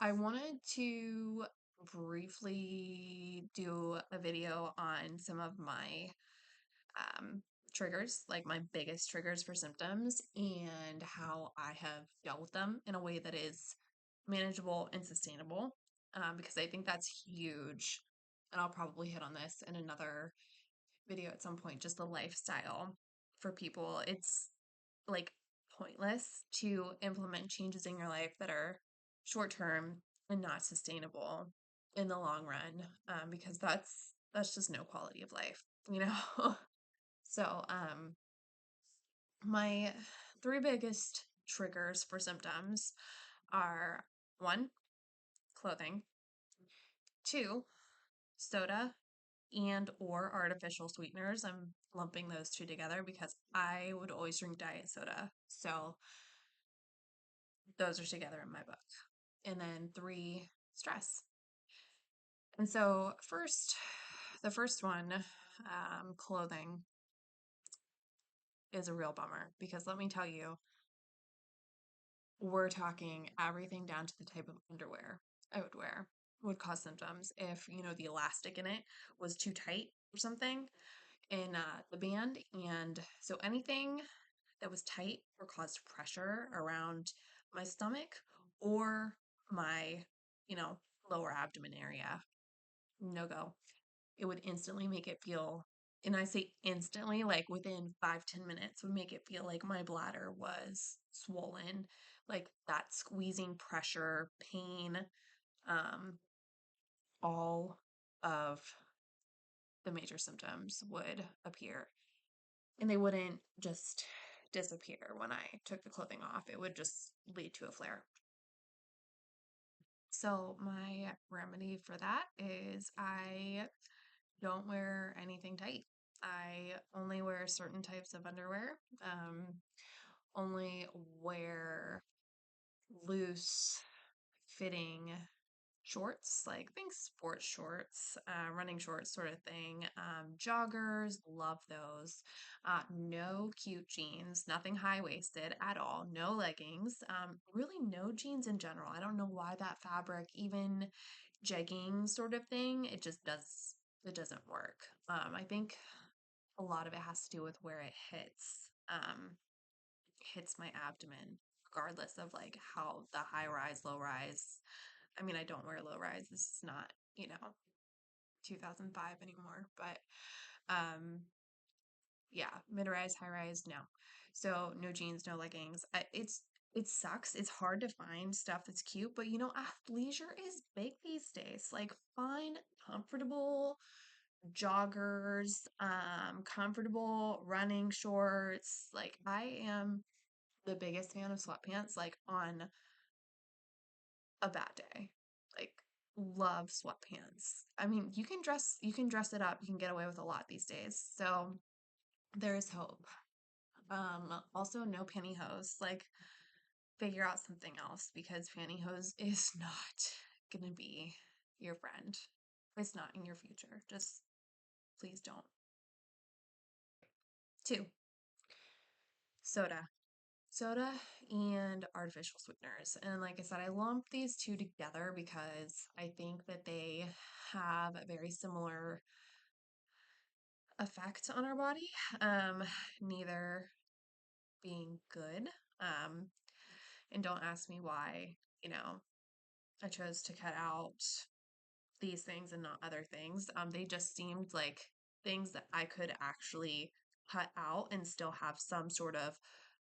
I wanted to briefly do a video on some of my um, triggers, like my biggest triggers for symptoms, and how I have dealt with them in a way that is manageable and sustainable, because I think that's huge. And I'll probably hit on this in another video at some point, just the lifestyle for people. It's like pointless to implement changes in your life that are short term and not sustainable in the long run, because that's just no quality of life, you know. So my three biggest triggers for symptoms are: one, clothing; two, soda and or artificial sweeteners. I'm lumping those two together because I would always drink diet soda. So those are together in my book. And then three, stress. And so the first one, clothing, is a real bummer because let me tell you, we're talking everything down to the type of underwear I would wear would cause symptoms if, the elastic in it was too tight or something in the band. And so anything that was tight or caused pressure around my stomach or my, you know, lower abdomen area, no go. It would instantly make it feel, and I say instantly, like within 5-10 minutes, would make it feel like my bladder was swollen, like that squeezing pressure, pain, um, all of the major symptoms would appear. And they wouldn't just disappear when I took the clothing off. It would just lead to a flare. So my remedy for that is I don't wear anything tight. I only wear certain types of underwear. Only wear loose fitting shorts, like think sports shorts, running shorts sort of thing. Joggers, love those. No cute jeans, nothing high waisted at all. No leggings. Really no jeans in general. I don't know why that fabric, even jegging sort of thing, it doesn't work. I think a lot of it has to do with where it hits my abdomen, regardless of like how the high rise, low rise. I mean, I don't wear low rise. This is not, 2005 anymore, but yeah, mid rise, high rise, no. So no jeans, no leggings. It sucks. It's hard to find stuff that's cute, but athleisure is big these days. Like find comfortable joggers, comfortable running shorts. Like I am the biggest fan of sweatpants, like on a bad day. Like love sweatpants. I mean, you can dress it up. You can get away with a lot these days. So there is hope. Also no pantyhose. Like figure out something else because pantyhose is not gonna be your friend. It's not in your future. Just please don't. Two, soda. Soda and artificial sweeteners. And like I said, I lump these two together because I think that they have a very similar effect on our body, neither being good. Um, and don't ask me why, you know, I chose to cut out these things and not other things. They just seemed like things that I could actually cut out and still have some sort of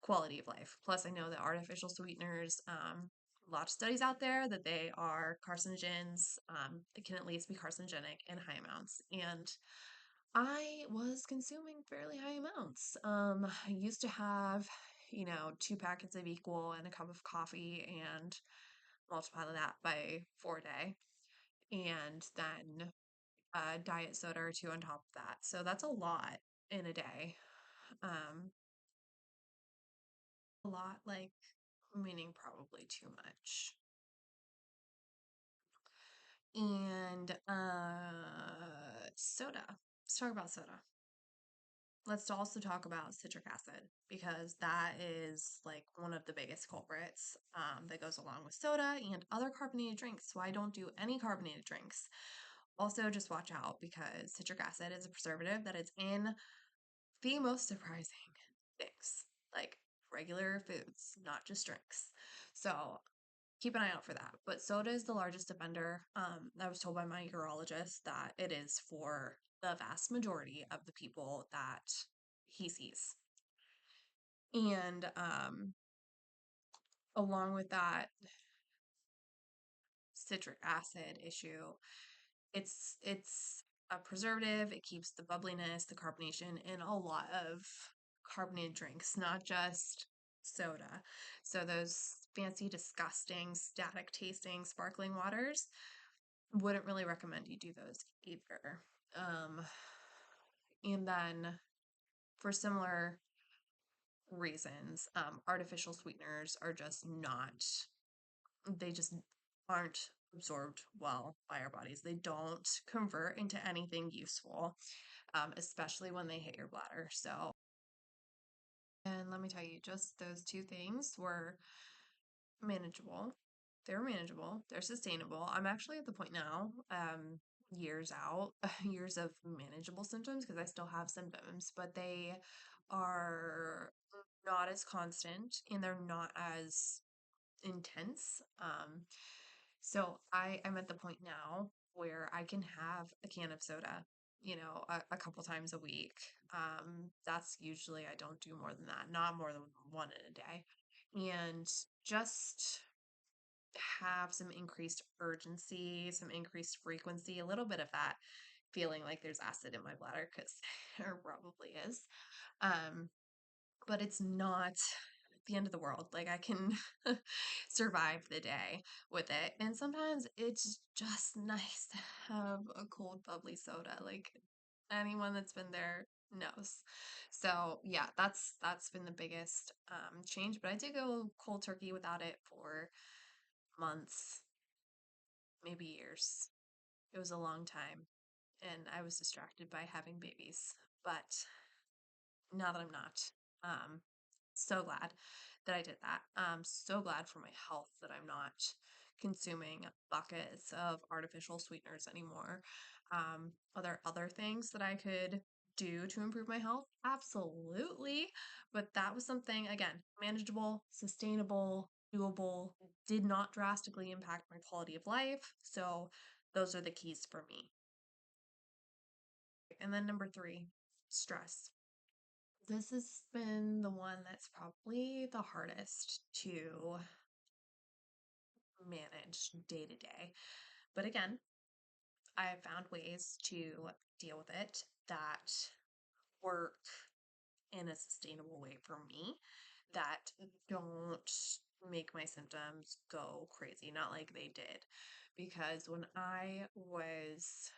quality of life. Plus, I know that artificial sweeteners, a lot of studies out there that they are carcinogens. It can at least be carcinogenic in high amounts. And I was consuming fairly high amounts. I used to have, two packets of equal and a cup of coffee and multiply that by 4 a day. And then diet soda or two on top of that. So that's a lot in a day. Um, a lot, like, meaning probably too much. And soda. Let's talk about soda. let's also talk about citric acid because that is like one of the biggest culprits that goes along with soda and other carbonated drinks. So I don't do any carbonated drinks. Also, just watch out because citric acid is a preservative that is in the most surprising things, like regular foods, not just drinks. So keep an eye out for that. But soda is the largest offender. I was told by my urologist that it is for the vast majority of the people that he sees. And along with that citric acid issue, it's a preservative. It keeps the bubbliness, the carbonation in a lot of carbonated drinks, not just soda. So those fancy, disgusting, static tasting sparkling waters, wouldn't really recommend you do those either. Um, and then for similar reasons, artificial sweeteners are just not, they just aren't absorbed well by our bodies. They don't convert into anything useful, especially when they hit your bladder. So, and let me tell you, just those two things were manageable. They're manageable. They're sustainable. I'm actually at the point now, years out, years of manageable symptoms because I still have symptoms, but they are not as constant and they're not as intense. So I'm at the point now where I can have a can of soda, a couple times a week. That's usually I don't do more than that, not more than one in a day. And just have some increased urgency, some increased frequency, a little bit of that feeling like there's acid in my bladder because there probably is. Um, but it's not the end of the world. Like I can survive the day with it. And sometimes it's just nice to have a cold, bubbly soda. Like anyone that's been there knows. So yeah, that's been the biggest change. But I did go cold turkey without it for months, maybe years. It was a long time, and I was distracted by having babies. But now that I'm not, um, so glad that I did that. So glad for my health that I'm not consuming buckets of artificial sweeteners anymore. Are there other things that I could do to improve my health? Absolutely. But that was something, again, manageable, sustainable, doable, did not drastically impact my quality of life. So those are the keys for me. And then number three, stress. This has been the one that's probably the hardest to manage day to day. But again, I have found ways to deal with it that work in a sustainable way for me that don't make my symptoms go crazy, not like they did. Because when I was,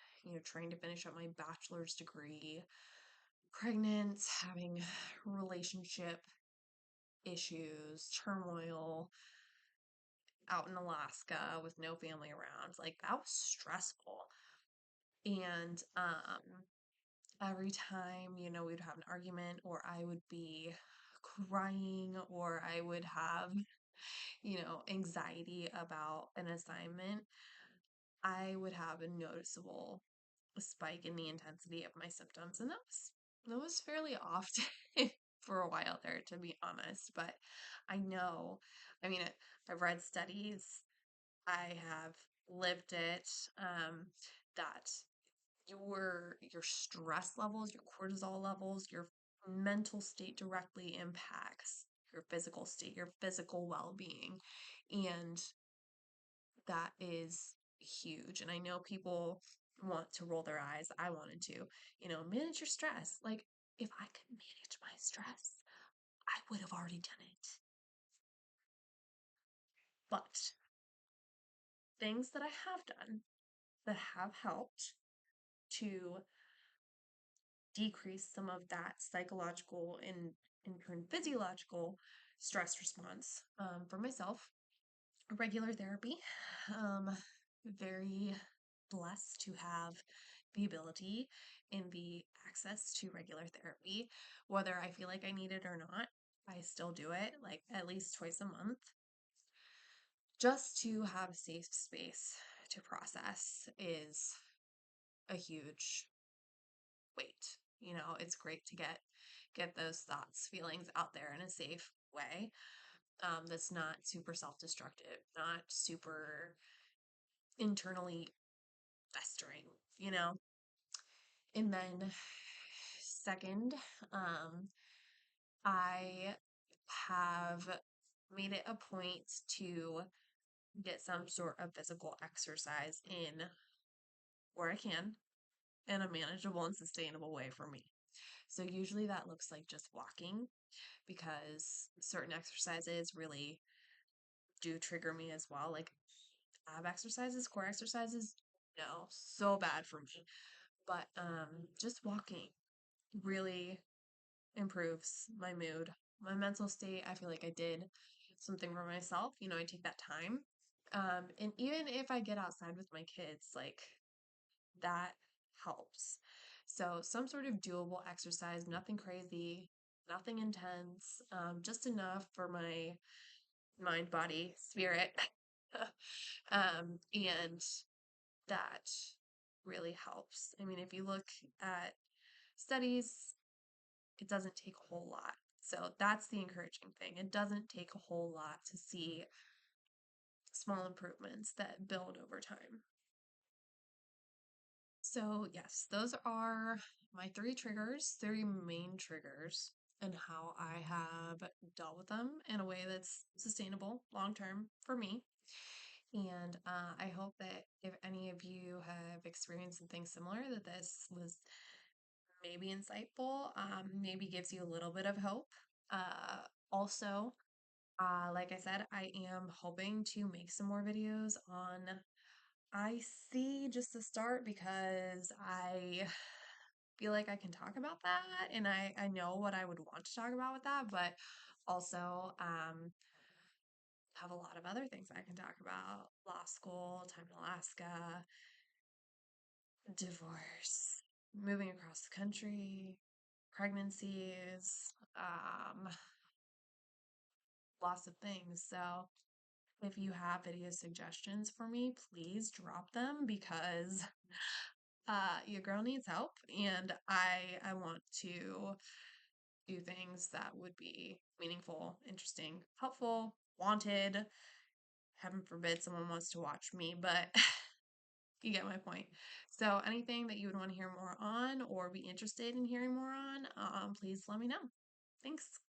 trying to finish up my bachelor's degree, pregnant, having relationship issues, turmoil out in Alaska with no family around. Like that was stressful. And every time, we'd have an argument or I would be crying or I would have, anxiety about an assignment, I would have a noticeable spike in the intensity of my symptoms. And that was fairly often for a while there, to be honest. But I know, I mean, I've read studies, I have lived it, that your stress levels, your cortisol levels, your mental state directly impacts your physical state, your physical well-being. And that is huge. And I know people want to roll their eyes. I wanted to, manage your stress. Like, if I could manage my stress, I would have already done it. But things that I have done that have helped to decrease some of that psychological and in turn physiological stress response for myself, regular therapy. Um, very blessed to have the ability and the access to regular therapy, whether I feel like I need it or not. I still do it like at least twice a month just to have a safe space to process is a huge weight. You know, it's great to get those thoughts, feelings out there in a safe way, that's not super self-destructive, not super internally festering, you know? And then second, um, I have made it a point to get some sort of physical exercise in where I can in a manageable and sustainable way for me. So usually that looks like just walking because certain exercises really do trigger me as well. Like ab exercises, core exercises, no, so bad for me. But just walking really improves my mood, my mental state. I feel like I did something for myself. You know, I take that time. And even if I get outside with my kids, like that helps. So, some sort of doable exercise, nothing crazy, nothing intense, just enough for my mind, body, spirit. And that really helps. I mean, if you look at studies, it doesn't take a whole lot. So that's the encouraging thing. It doesn't take a whole lot to see small improvements that build over time. So, yes, those are my three main triggers, and how I have dealt with them in a way that's sustainable long term for me. And I hope that if any of you have experienced something similar, that this was maybe insightful, maybe gives you a little bit of hope. Also, like I said, I am hoping to make some more videos on IC just to start because I feel like I can talk about that and I know what I would want to talk about with that, but also have a lot of other things I can talk about. Law school, time in Alaska, divorce, moving across the country, pregnancies, lots of things. So if you have video suggestions for me, please drop them because your girl needs help and I want to do things that would be meaningful, interesting, helpful, wanted. Heaven forbid someone wants to watch me, but you get my point. So anything that you would want to hear more on or be interested in hearing more on, please let me know. Thanks.